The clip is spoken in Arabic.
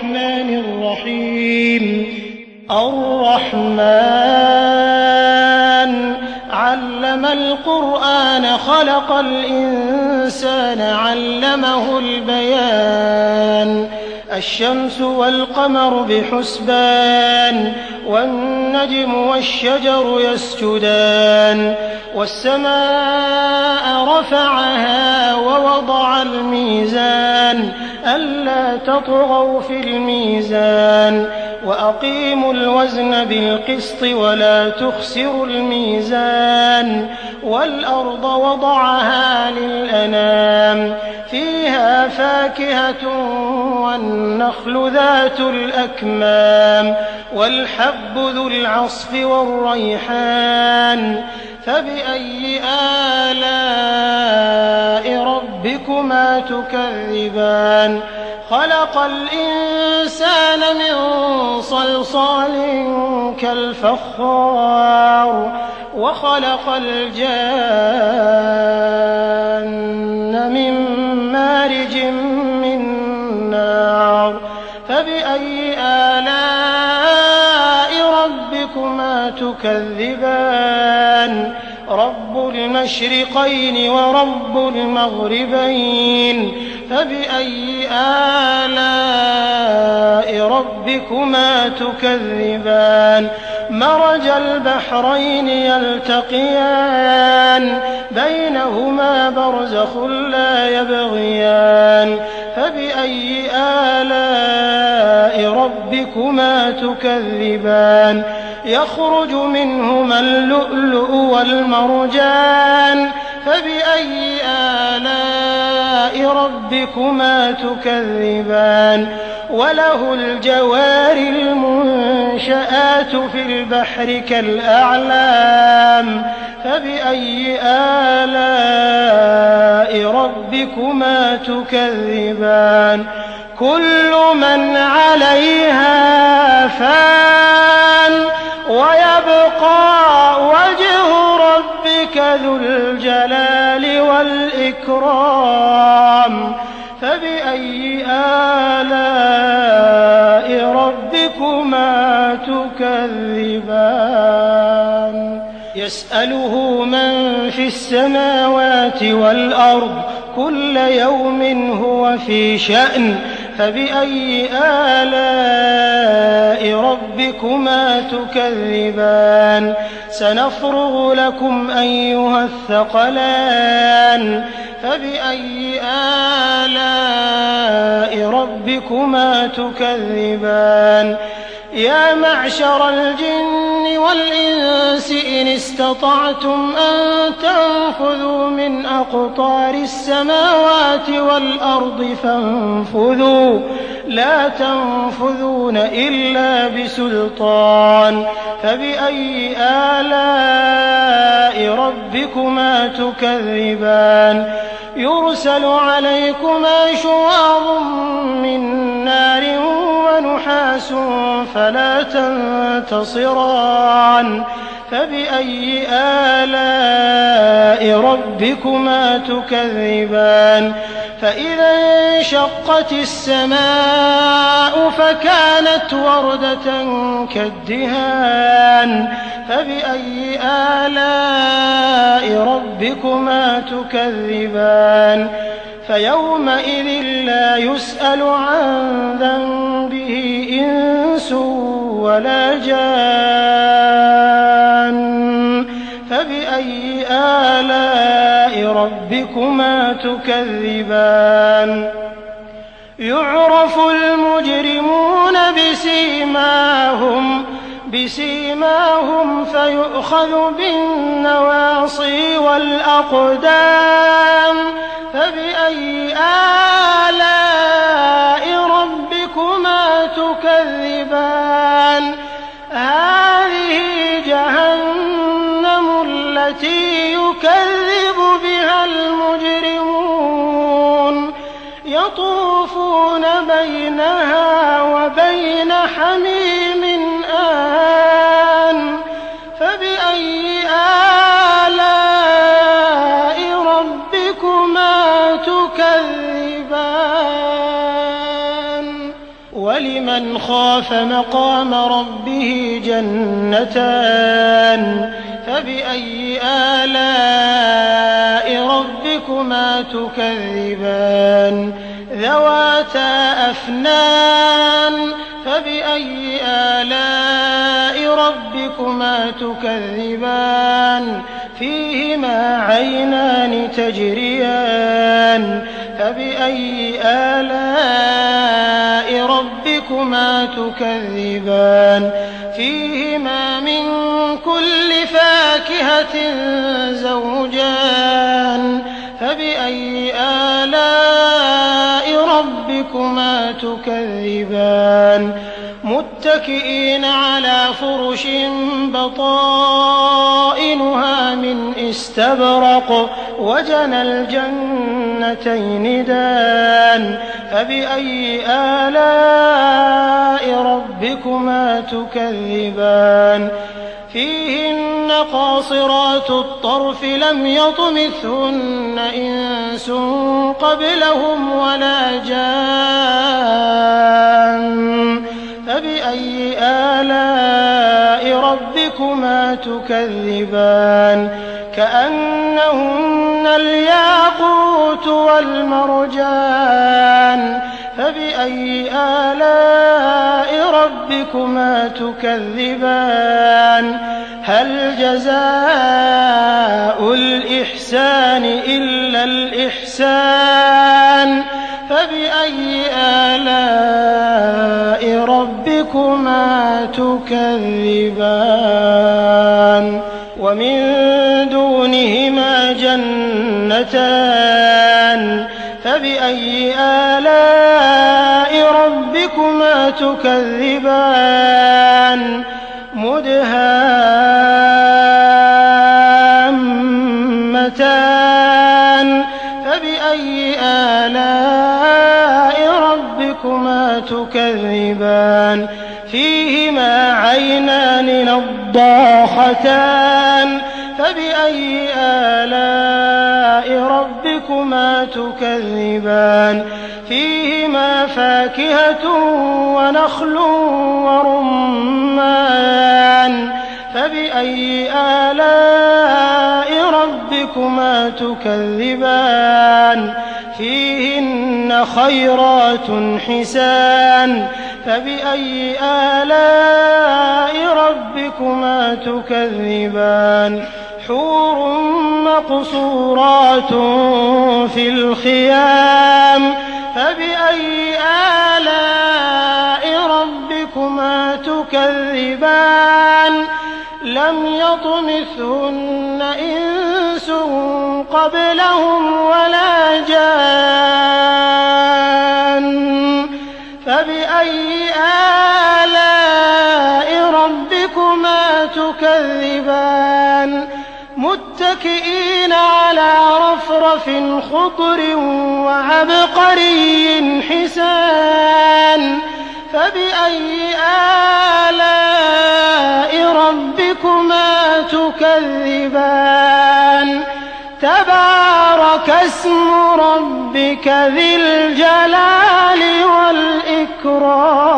الرحمن الرحيم الرحمن علم القرآن خلق الإنسان علمه البيان الشمس والقمر بحسبان والنجم والشجر يسجدان والسماء رفعها ووضع الميزان ألا تطغوا في الميزان وأقيموا الوزن بالقسط ولا تخسروا الميزان والأرض وضعها للأنام فيها فاكهة والنخل ذات الأكمام والحب ذو العصف والريحان فبأي آلاء ربكما تكذبان خلق الإنسان من صلصال كالفخار وخلق الجان من مارج من نار فبأي آلاء ربكما تكذبان رب المشرقين ورب المغربين فبأي آلاء ربكما تكذبان مرج البحرين يلتقيان بينهما برزخ لا يبغيان فبأي آلاء ربكما تكذبان يخرج منهما اللؤلؤ والمرجان فبأي آلاء ربكما تكذبان وله الجوار المنشآت في البحر كالأعلام فبأي آلاء ربكما تكذبان كل من عليها فان ويبقى وجه ربك ذو الجلال والإكرام فبأي آلاء ربكما تكذبان يسأله من في السماوات والأرض كل يوم هو في شأن فبأي آلاء ربكما تكذبان سنفرغ لكم أيها الثقلان فبأي آلاء ربكما تكذبان يا معشر الجن والإنس إن استطعتم أن تنفذوا من أقطار السماوات والأرض فانفذوا لا تنفذون إلا بسلطان فبأي آلاء ربكما تكذبان يرسل عليكما شواظ من نار ونحاس فلا تنتصران فبأي آلاء ربكما تكذبان فإذا انشقت السماء فكانت وردة كالدهان فبأي آلاء ربكما تكذبان فيومئذ لا يسأل عن ذنبه إنس ولا جان فبأي آلاء ربكما تكذبان يعرف المجرمون بسيماهم فيؤخذ بالنواصي والأقدام فبأي آلاء ربكما تكذبان هذه جهنم التي يكذب بها المجرمون يطوفون بينها وبين حميم آن فبأي آلاء ربكما تكذبان وَلِمَنْ خَافَ مَقَامَ رَبِّهِ جَنَّتَانِ فَبِأَيِّ آلَاءِ رَبِّكُمَا تُكَذِّبَانِ ذَوَاتَا أَفْنَانٍ فَبِأَيِّ آلَاءِ رَبِّكُمَا تُكَذِّبَانِ فِيهِمَا عَيْنَانِ تَجْرِيَانِ فَبِأَيِّ آلَاءِ رَبِّكُمَا تُكَذِّبَانِ فِيهِمَا مِن كُلِّ فَاكِهَةٍ زَوْجَانِ فَبِأَيِّ آلَاءِ رَبِّكُمَا تُكَذِّبَانِ مُتَّكِئِينَ عَلَىٰ فُرُشٍ بَطَائِنُهَا مِنْ إِسْتَبْرَقٍ وَجَنَى الْجَنَّتَيْنِ دَانٍ فَبِأَيِّ آلَاءِ رَبِّكُمَا تُكَذِّبَانِ فِيهِنَّ قَاصِرَاتُ الطَّرْفِ لَمْ يَطْمِثْهُنَّ إِنسٌ قَبْلَهُمْ وَلَا جَانٌّ فَبِأَيِّ آلَاءِ رَبِّكُمَا تُكَذِّبَانِ كَأَنَّهُنَّ الْيَاقُوتُ وَالْمَرْجَانُ فَبِأَيِّ آلَاءِ رَبِّكُمَا تُكَذِّبَانِ هَلْ جَزَاءُ الْإِحْسَانِ إِلَّا الْإِحْسَانُ فَبِأَيِّ آلَاءِ رَبِّكُمَا تُكَذِّبَانِ وَمِن دُونِهِمَا جَنَّتَانِ فَبِأَيِّ آلَاءِ رَبِّكُمَا تُكَذِّبَانِ مُدْهَامَّتَانِ فَبِأَيِّ آلَاءِ رَبِّكُمَا تُكَذِّبَانِ فِيهِمَا عَيْنَانِ نَضَّاخَتَانِ فَبِأَيِّ آلَاءِ رَبِّكُمَا تُكَذِّبَانِ فِيهِمَا فَاكِهَةٌ وَنَخْلٌ وَرُمَّانٌ فَبِأَيِّ آلَاءِ رَبِّكُمَا تُكَذِّبَانِ فِيهِنَّ خَيْرَاتٌ حِسَانٌ فَبِأَيِّ آلَاءِ رَبِّكُمَا تُكَذِّبَانِ حُورٌ مَّقْصُورَاتٌ فِي الْخِيَامِ فَبِأَيِّ آلَاءِ رَبِّكُمَا تُكَذِّبَانِ لَمْ يَطْمِثْهُنَّ إِنسٌ قَبْلَهُمْ وَلَا جَانٌّ فَبِأَيِّ آلَاءِ رَبِّكُمَا تُكَذِّبَانِ مُتَّكِئِينَ عَلَىٰ رَفْرَفٍ خُضْرٍ وَعَبْقَرِيٍّ حِسَانٍ فَبِأَيِّ آلَاءِ رَبِّكُمَا تُكَذِّبَانِ تَبَارَكَ اسْمُ رَبِّكَ ذِي الْجَلَالِ وَالْإِكْرَامِ